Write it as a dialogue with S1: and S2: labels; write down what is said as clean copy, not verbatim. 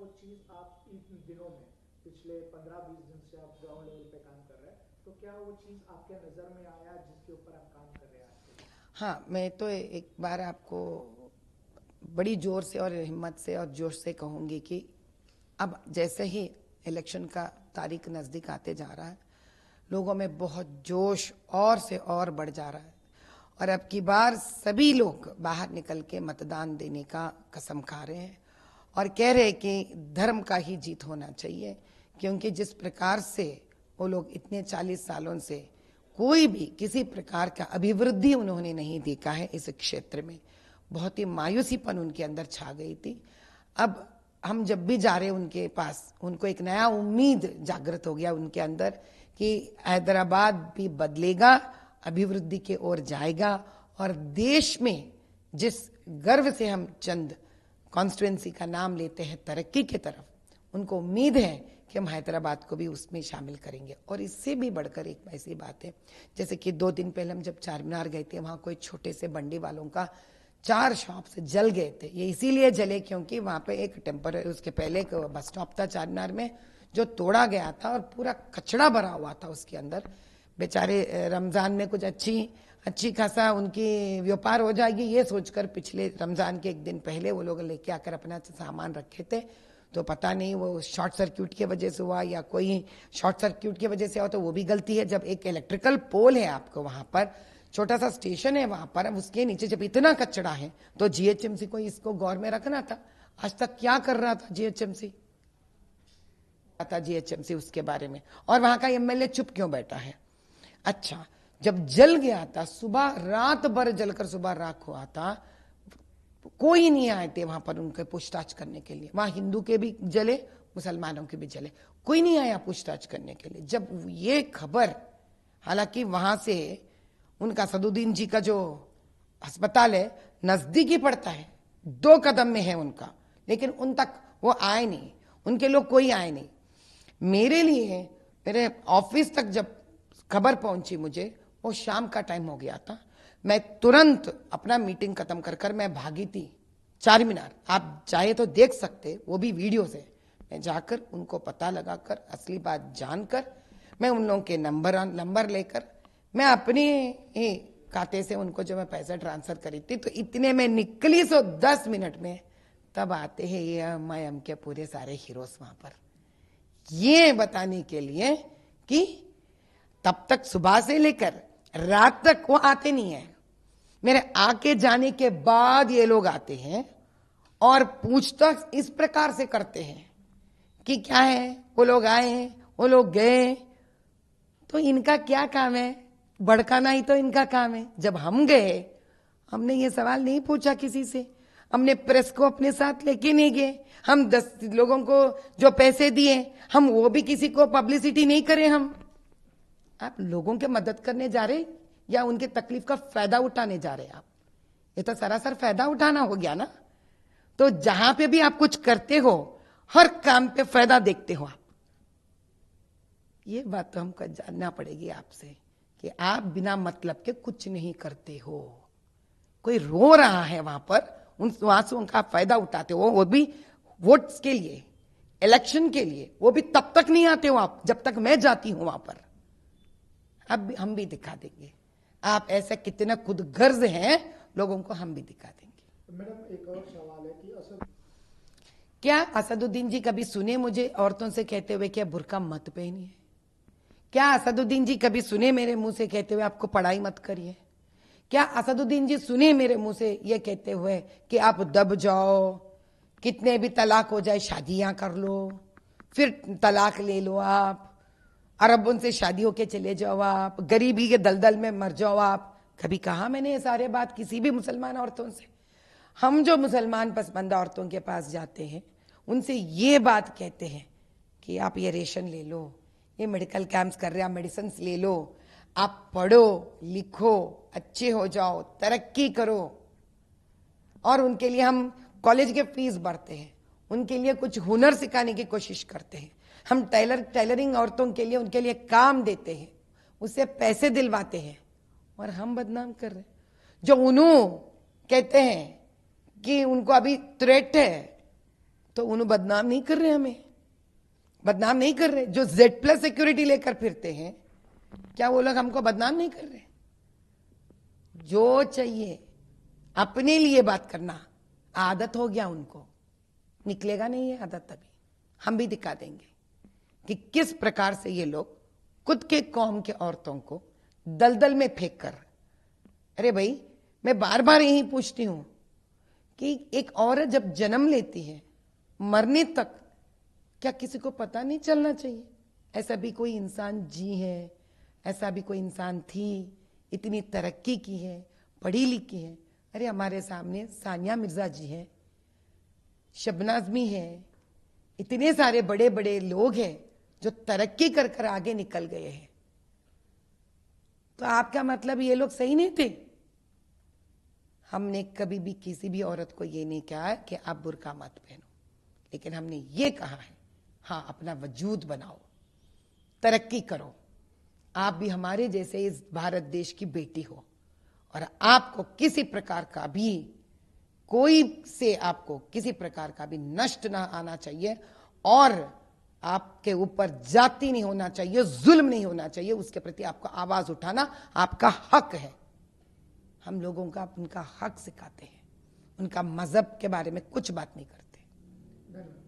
S1: वो चीज आप इन दिनों में पिछले 15-20 दिन से आप ग्राउंड लेवल पे काम कर रहे हैं, तो क्या वो चीज आपके नजर में आया जिसके ऊपर आप काम कर रहे हैं आज के?
S2: हाँ, मैं तो एक बार आपको बड़ी जोर से और हिम्मत से और जोश से कहूंगी कि अब जैसे ही इलेक्शन का तारीख नजदीक आते जा रहा है, लोगों में बहुत जोश और से और बढ़ जा रहा है और अब की बार सभी लोग बाहर निकल के मतदान देने का कसम खा रहे हैं और कह रहे हैं कि धर्म का ही जीत होना चाहिए, क्योंकि जिस प्रकार से वो लोग इतने 40 सालों से कोई भी किसी प्रकार का अभिवृद्धि उन्होंने नहीं देखा है इस क्षेत्र में, बहुत ही मायूसीपन उनके अंदर छा गई थी। अब हम जब भी जा रहे उनके पास, उनको एक नया उम्मीद जागृत हो गया उनके अंदर कि हैदराबाद भी बदलेगा, अभिवृद्धि की ओर जाएगा और देश में जिस गर्व से हम चंद कॉन्स्टिट्यूएंसी का नाम लेते हैं तरक्की की तरफ, उनको उम्मीद है कि हम हैदराबाद को भी उसमें शामिल करेंगे। और इससे भी बढ़कर एक ऐसी बात है, जैसे कि 2 दिन पहले हम जब चारमीनार गए थे, वहां कोई छोटे से बंडी वालों का 4 शॉप्स जल गए थे। ये इसीलिए जले क्योंकि वहां पे एक टेम्पररी, उसके पहले एक बस स्टॉप था चारमीनार में जो तोड़ा गया था और पूरा कचड़ा भरा हुआ था उसके अंदर। बेचारे रमजान में कुछ अच्छी खासा उनकी व्यापार हो जाएगी ये सोचकर पिछले रमजान के 1 दिन पहले वो लोग लेके आकर अपना सामान रखे थे, तो पता नहीं वो शॉर्ट सर्क्यूट की वजह से हुआ या कोई शॉर्ट सर्क्यूट की वजह से हुआ, तो वो भी गलती है। जब एक इलेक्ट्रिकल पोल है आपको वहां पर, छोटा सा स्टेशन है वहां पर, उसके नीचे जब इतना कचरा है तो जीएचएमसी को इसको गौर में रखना था। आज तक क्या कर रहा था जीएचएमसी उसके बारे में, और वहां का एमएलए चुप क्यों बैठा है? अच्छा, जब जल गया था, सुबह रात भर जलकर सुबह राख हुआ था, कोई नहीं आए थे वहां पर उनके पूछताछ करने के लिए। वहां हिंदू के भी जले, मुसलमानों के भी जले, कोई नहीं आया पूछताछ करने के लिए। जब ये खबर, हालांकि वहां से उनका सदुद्दीन जी का जो अस्पताल है नजदीकी पड़ता है, 2 कदम में है उनका, लेकिन उन तक वो आए नहीं, उनके लोग कोई आए नहीं। मेरे लिए मेरे ऑफिस तक जब खबर पहुंची मुझे, वो शाम का टाइम हो गया था। मैं तुरंत अपना मीटिंग खत्म कर मैं भागी थी चारमीनार। आप चाहे तो देख सकते, वो भी वीडियो से। मैं जाकर उनको पता लगाकर, असली बात जानकर, मैं उन लोगों के नंबर लेकर मैं अपने ही खाते से उनको जो मैं पैसा ट्रांसफर करी थी, तो इतने में निकली 10 मिनट में तब आते हैं ये एम के पूरे सारे हीरोज वहां पर, ये बताने के लिए कि तब तक सुबह से लेकर रात तक वो आते नहीं है। मेरे आके जाने के बाद ये लोग आते हैं और पूछताछ इस प्रकार से करते हैं कि क्या है, वो लोग आए, वो लोग गए, तो इनका क्या काम है? भड़काना ही तो इनका काम है। जब हम गए, हमने ये सवाल नहीं पूछा किसी से, हमने प्रेस को अपने साथ लेके नहीं गए, हम 10 लोगों को जो पैसे दिए हम वो भी किसी को पब्लिसिटी नहीं करें। हम आप लोगों के मदद करने जा रहे या उनके तकलीफ का फायदा उठाने जा रहे? आप ये तो सरासर फायदा उठाना हो गया ना। तो जहां पे भी आप कुछ करते हो, हर काम पे फायदा देखते हो आप। ये बात तो हमको जानना पड़ेगी आपसे कि आप बिना मतलब के कुछ नहीं करते हो। कोई रो रहा है वहां पर, उन आंसुओं का फायदा उठाते हो, वो भी वोट्स के लिए, इलेक्शन के लिए। वो भी तब तक नहीं आते हो आप जब तक मैं जाती हूं वहां पर। अब हम भी दिखा देंगे, आप ऐसा कितना खुद गर्ज हैं लोगों को, हम भी दिखा देंगे।
S1: मैडम एक और सवाल है कि
S2: क्या असदुद्दीन जी कभी सुने मुझे औरतों से कहते हुए क्या बुर्का मत पहनिए? क्या असदुद्दीन जी कभी सुने मेरे मुंह से कहते हुए आपको पढ़ाई मत करिए? क्या असदुद्दीन जी सुने मेरे मुंह से ये कहते हुए कि आप दब जाओ, कितने भी तलाक हो जाए शादियां कर लो, फिर तलाक ले लो, आप अरबों से शादी होके चले जाओ, आप गरीबी के दलदल में मर जाओ आप? कभी कहा मैंने ये सारे बात किसी भी मुसलमान औरतों से? हम जो मुसलमान पसंदीदा औरतों के पास जाते हैं उनसे ये बात कहते हैं कि आप ये रेशन ले लो, ये मेडिकल कैंप्स कर रहे हैं, आप मेडिसिन ले लो, आप पढ़ो लिखो, अच्छे हो जाओ, तरक्की करो। और उनके लिए हम कॉलेज के फीस भरते हैं, उनके लिए कुछ हुनर सिखाने की कोशिश करते हैं। हम टेलरिंग औरतों के लिए, उनके लिए काम देते हैं, उससे पैसे दिलवाते हैं, और हम बदनाम कर रहे हैं। जो उन्हों कहते हैं कि उनको अभी थ्रेट है तो उन्हें बदनाम नहीं कर रहे, हमें बदनाम नहीं कर रहे। जो Z+ सिक्योरिटी लेकर फिरते हैं, क्या वो लोग हमको बदनाम नहीं कर रहे? जो चाहिए अपने लिए बात करना आदत हो गया उनको, निकलेगा नहीं है आदत। तभी हम भी दिखा देंगे कि किस प्रकार से ये लोग खुद के कौम के औरतों को दलदल में फेंक कर। अरे भाई, मैं बार बार यही पूछती हूं कि एक औरत जब जन्म लेती है, मरने तक क्या किसी को पता नहीं चलना चाहिए? ऐसा भी कोई इंसान जी है, ऐसा भी कोई इंसान थी, इतनी तरक्की की है, पढ़ी लिखी है। अरे हमारे सामने सानिया मिर्जा जी हैं, शबनाज आजमी है, इतने सारे बड़े बड़े लोग हैं जो तरक्की कर कर आगे निकल गए हैं। तो आपका मतलब ये लोग सही नहीं थे? हमने कभी भी किसी भी औरत को ये नहीं कहा है कि आप बुर्का मत पहनो, लेकिन हमने ये कहा है, हाँ, अपना वजूद बनाओ, तरक्की करो। आप भी हमारे जैसे इस भारत देश की बेटी हो, और आपको किसी प्रकार का भी कोई से आपको किसी प्रकार का भी नष्ट ना आना चाहिए, और आपके ऊपर जाति नहीं होना चाहिए, जुल्म नहीं होना चाहिए। उसके प्रति आपको आवाज उठाना आपका हक है। हम लोगों का उनका हक सिखाते हैं, उनका मजहब के बारे में कुछ बात नहीं करते।
S1: धन्यवाद।